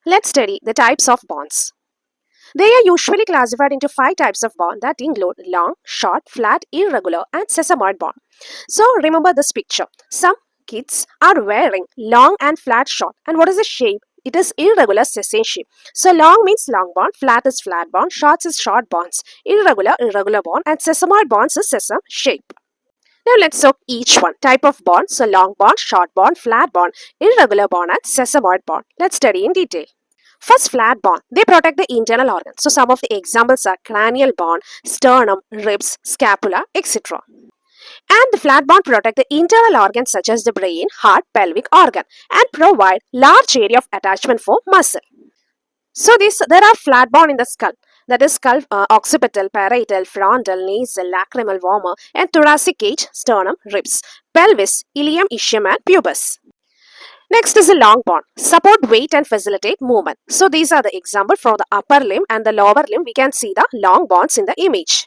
Let's study the types of bonds. They are usually classified into 5 types of bond that include long, short, flat, irregular, and sesamoid bond. So remember this picture. Some kids are wearing long and flat short. And what is the shape? It is irregular sessile shape. So long means long bond, flat is flat bond, short is short bonds, irregular bond, and sesamoid bonds is sesame shape. Now let's look each one. Type of bond. So long bond, short bond, flat bond, irregular bond, and sesamoid bond. Let's study in detail. First, flat bond. They protect the internal organs. So some of the examples are cranial bond, sternum, ribs, scapula, etc. And the flat bond protect the internal organs such as the brain, heart, pelvic organ and provide large area of attachment for muscle. So there are flat bond in the skull. That is skull, occipital, parietal, frontal, nasal, lacrimal, vomer and thoracic cage, sternum, ribs, pelvis, ilium, ischium and pubis. Next is a long bond. Support weight and facilitate movement. So these are the example for the upper limb and the lower limb. We can see the long bonds in the image.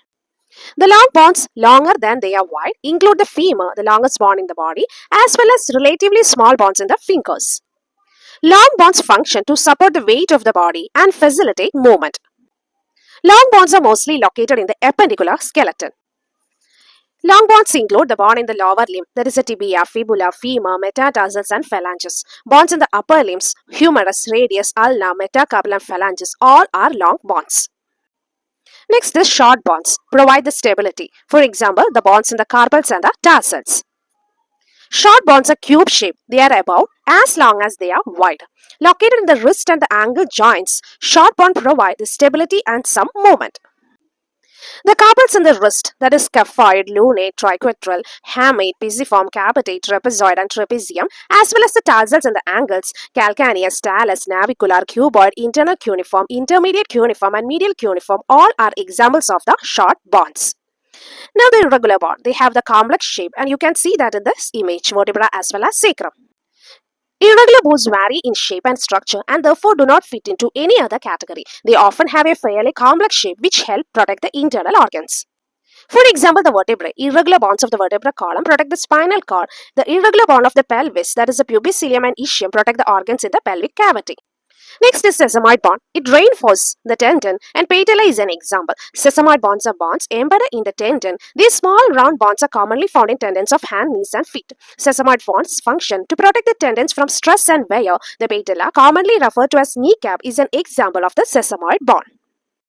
The long bonds, longer than they are wide, include the femur, the longest bond in the body, as well as relatively small bonds in the fingers. Long bonds function to support the weight of the body and facilitate movement. Long bonds are mostly located in the appendicular skeleton. Long bonds include the bond in the lower limb, that is the tibia, fibula, femur, metatarsals and phalanges. Bonds in the upper limbs, humerus, radius, ulna, metacarpal and phalanges, all are long bonds. Next is short bonds, provide the stability. For example, the bonds in the carpals and the tarsals. Short bonds are cube shaped. They are about as long as they are wide. Located in the wrist and the ankle joints, short bonds provide the stability and some movement. The carpals in the wrist, that is scaphoid, lunate, triquetral, hamate, pisiform, capitate, trapezoid, and trapezium, as well as the tarsals in the ankles, calcaneus, talus, navicular, cuboid, internal cuneiform, intermediate cuneiform, and medial cuneiform, all are examples of the short bonds. Now the irregular bond, they have the complex shape, and you can see that in this image, vertebra as well as sacrum. Irregular bones vary in shape and structure and therefore do not fit into any other category. They often have a fairly complex shape which help protect the internal organs. For example, the vertebrae. Irregular bonds of the vertebral column protect the spinal cord. The irregular bond of the pelvis, that is the pubis, cilium and ischium, protect the organs in the pelvic cavity. Next is sesamoid bond. It reinforces the tendon and patella is an example. Sesamoid bonds are bonds embedded in the tendon. These small round bonds are commonly found in tendons of hand, knees and feet. Sesamoid bonds function to protect the tendons from stress and wear. The patella, commonly referred to as kneecap, is an example of the sesamoid bond.